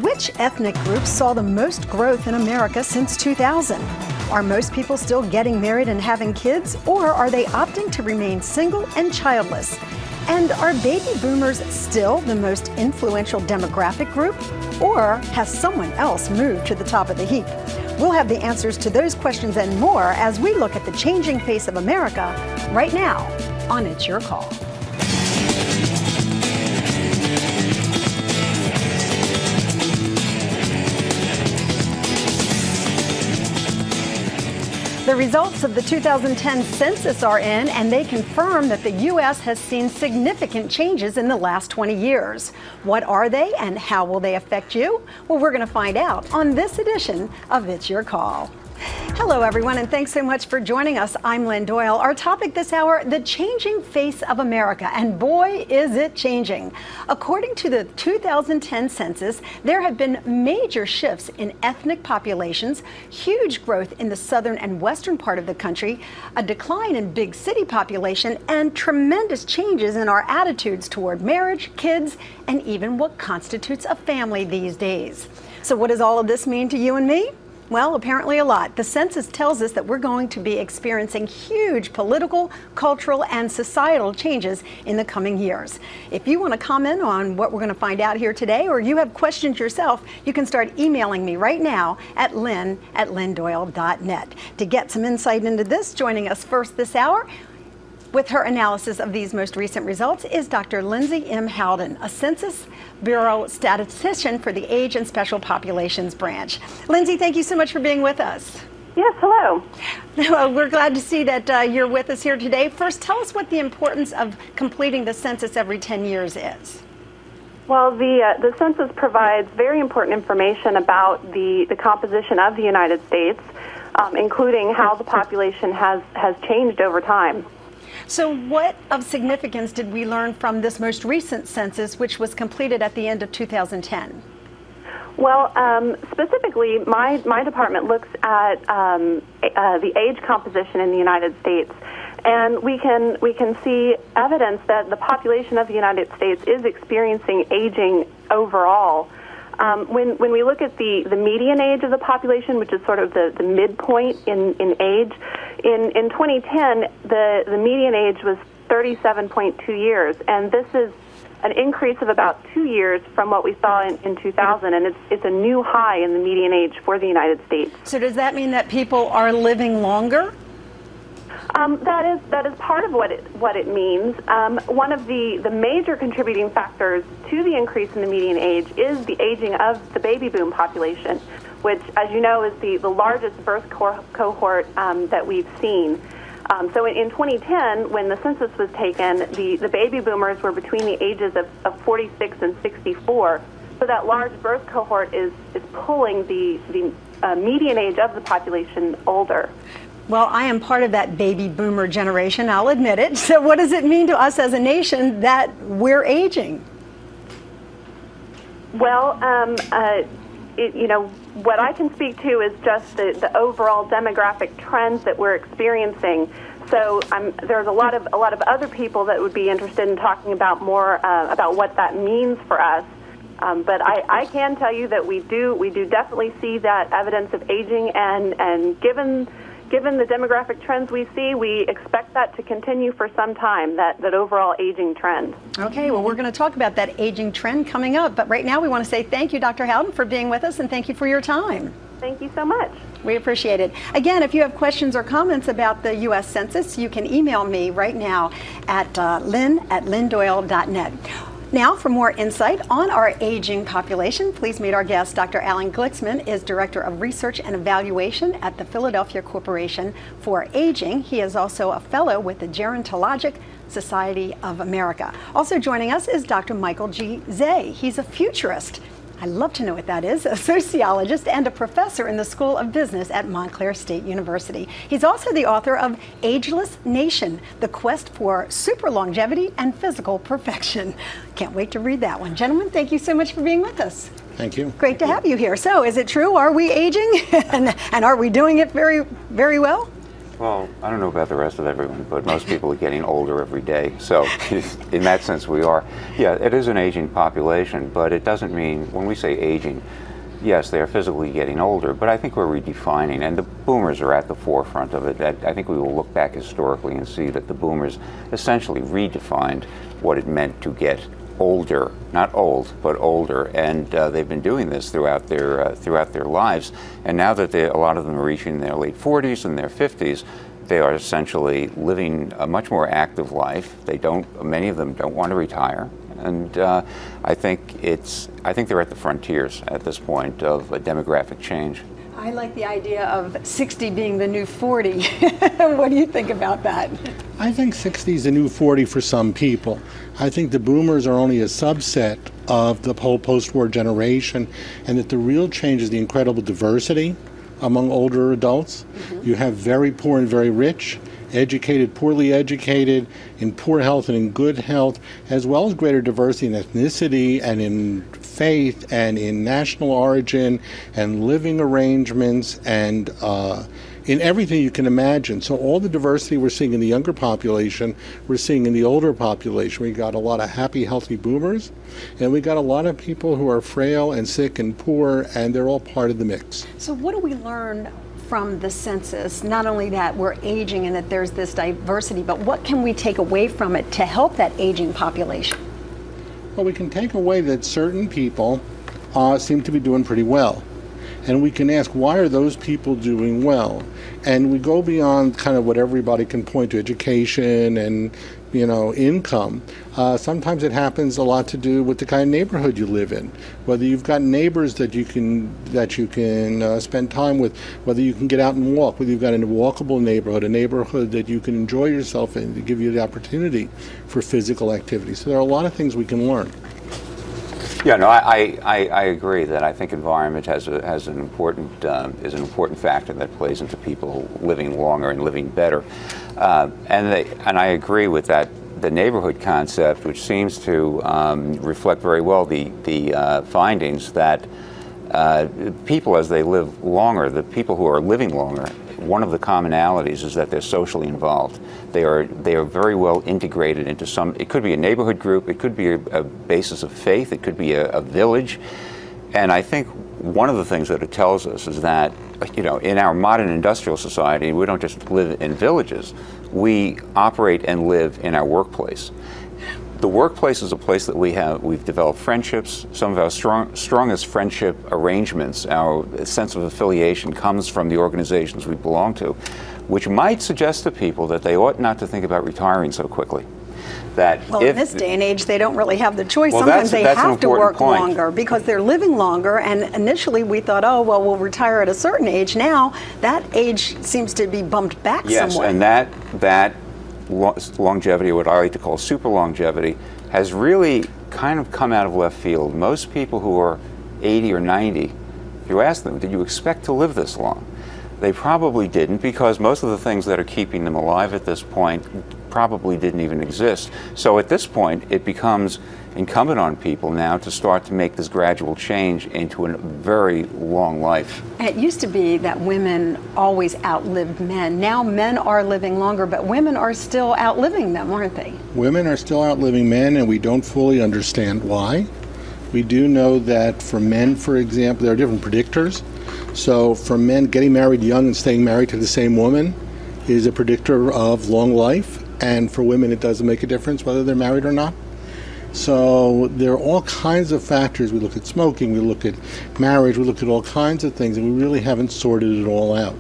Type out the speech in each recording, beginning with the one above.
Which ethnic groups saw the most growth in America since 2000? Are most people still getting married and having kids, or are they opting to remain single and childless? And are baby boomers still the most influential demographic group, or has someone else moved to the top of the heap? We'll have the answers to those questions and more as we look at the changing face of America right now on It's Your Call. The results of the 2010 census are in, and they confirm that the U.S. has seen significant changes in the last 20 years. What are they, and how will they affect you? Well, we're going to find out on this edition of It's Your Call. Hello, everyone, and thanks so much for joining us. I'm Lynn Doyle. Our topic this hour, the changing face of America, and boy, is it changing. According to the 2010 census, there have been major shifts in ethnic populations, huge growth in the southern and western part of the country, a decline in big city population, and tremendous changes in our attitudes toward marriage, kids, and even what constitutes a family these days. So what does all of this mean to you and me? Well, apparently a lot. The census tells us that we're going to be experiencing huge political, cultural, and societal changes in the coming years. If you want to comment on what we're going to find out here today, or you have questions yourself, you can start emailing me right now at lynn@lynndoyle.net. To get some insight into this, joining us first this hour with her analysis of these most recent results is Dr. Lindsay M. Howden, a Census Bureau statistician for the Age and Special Populations Branch. Lindsay, thank you so much for being with us. Yes, hello. Well, we're glad to see that you're with us here today. First, tell us what the importance of completing the census every 10 years is. Well, the census provides very important information about the composition of the United States, including how the population has changed over time. So what of significance did we learn from this most recent census, which was completed at the end of 2010? Well, specifically, my department looks at the age composition in the United States, and we can see evidence that the population of the United States is experiencing aging overall. When we look at the median age of the population, which is sort of the midpoint in age, in 2010, the median age was 37.2 years, and this is an increase of about 2 years from what we saw in 2000, and it's a new high in the median age for the United States. So does that mean that people are living longer? That is part of what it means. One of the major contributing factors to the increase in the median age is the aging of the baby boom population, which, as you know, is the largest birth cohort that we've seen. So in 2010, when the census was taken, the baby boomers were between the ages of 46 and 64. So that large birth cohort is pulling the median age of the population older. Well, I am part of that baby boomer generation, I'll admit it. So what does it mean to us as a nation that we're aging? Well, what I can speak to is just the overall demographic trends that we're experiencing. So there's a lot of other people that would be interested in talking about more about what that means for us. But I can tell you that we do definitely see that evidence of aging, and given the demographic trends we see, we expect that to continue for some time, that overall aging trend. Okay, well, we're going to talk about that aging trend coming up, but right now we want to say thank you, Dr. Howden, for being with us, and thank you for your time. Thank you so much. We appreciate it. Again, if you have questions or comments about the U.S. Census, you can email me right now at lynn@lynndoyle.net. Now, for more insight on our aging population, please meet our guest. Dr. Alan Glicksman is Director of Research and Evaluation at the Philadelphia Corporation for Aging. He is also a fellow with the Gerontologic Society of America. Also joining us is Dr. Michael G. Zay. He's a futurist. I love to know what that is, a sociologist and a professor in the School of Business at Montclair State University. He's also the author of Ageless Nation, The Quest for Super Longevity and Physical Perfection. Can't wait to read that one. Gentlemen, thank you so much for being with us. Thank you. Great to have you here. So, is it true? Are we aging? and are we doing it very, very well? Well, I don't know about the rest of everyone, but most people are getting older every day. So in that sense, we are. Yeah, it is an aging population, but it doesn't mean, when we say aging, yes, they are physically getting older, but I think we're redefining, and the boomers are at the forefront of it. I think we will look back historically and see that the boomers essentially redefined what it meant to get older, not old, but older, and they've been doing this throughout their lives. And now that a lot of them are reaching their late 40s and their 50s, they are essentially living a much more active life. Many of them don't want to retire, and I think they're at the frontiers at this point of a demographic change. I like the idea of 60 being the new 40. What do you think about that? I think 60 is the new 40 for some people. I think the boomers are only a subset of the whole post-war generation, and that the real change is the incredible diversity among older adults. Mm-hmm. You have very poor and very rich, educated, poorly educated, in poor health and in good health, as well as greater diversity in ethnicity and in faith and in national origin and living arrangements and in everything you can imagine. So all the diversity we're seeing in the younger population, we're seeing in the older population. We got a lot of happy, healthy boomers, and we got a lot of people who are frail and sick and poor, and they're all part of the mix. So what do we learn from the census? Not only that we're aging and that there's this diversity, but what can we take away from it to help that aging population? Well, we can take away that certain people seem to be doing pretty well. And we can ask, why are those people doing well? And we go beyond kind of what everybody can point to, education and, income. Sometimes it happens a lot to do with the kind of neighborhood you live in, whether you've got neighbors that you can spend time with, whether you can get out and walk, whether you've got a walkable neighborhood, a neighborhood that you can enjoy yourself in, to give you the opportunity for physical activity. So there are a lot of things we can learn. Yeah, no, I agree that I think environment is an important factor that plays into people living longer and living better, and I agree with that. The neighborhood concept, which seems to reflect very well the findings that people, as they live longer, the people who are living longer, one of the commonalities is that they're socially involved. They are very well integrated into some. It could be a neighborhood group. It could be a basis of faith. It could be a village. And I think one of the things that it tells us is that, in our modern industrial society, we don't just live in villages. We operate and live in our workplace. The workplace is a place that we've developed friendships. Some of our strongest friendship arrangements, our sense of affiliation, comes from the organizations we belong to, which might suggest to people that they ought not to think about retiring so quickly. In this day and age, they don't really have the choice. Sometimes they have to work longer because they're living longer. And initially we thought, oh, well, we'll retire at a certain age. Now that age seems to be bumped back somewhat. Yes, and that longevity, what I like to call super longevity, has really kind of come out of left field. Most people who are 80 or 90, if you ask them, did you expect to live this long? They probably didn't, because most of the things that are keeping them alive at this point probably didn't even exist. So at this point, it becomes incumbent on people now to start to make this gradual change into a very long life. It used to be that women always outlived men. Now men are living longer, but women are still outliving them, aren't they? Women are still outliving men, and we don't fully understand why. We do know that for men, for example, there are different predictors. So for men, getting married young and staying married to the same woman is a predictor of long life, and for women it doesn't make a difference whether they're married or not. So there are all kinds of factors. We look at smoking, we look at marriage, we look at all kinds of things, and we really haven't sorted it all out.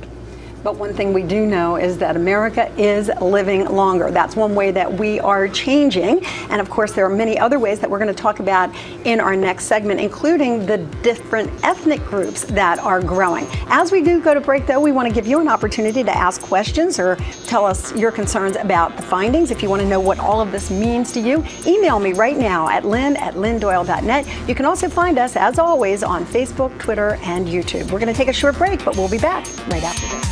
But one thing we do know is that America is living longer. That's one way that we are changing. And of course, there are many other ways that we're going to talk about in our next segment, including the different ethnic groups that are growing. As we do go to break, though, we want to give you an opportunity to ask questions or tell us your concerns about the findings. If you want to know what all of this means to you, email me right now at lynn@lynndoyle.net. You can also find us, as always, on Facebook, Twitter, and YouTube. We're going to take a short break, but we'll be back right after this.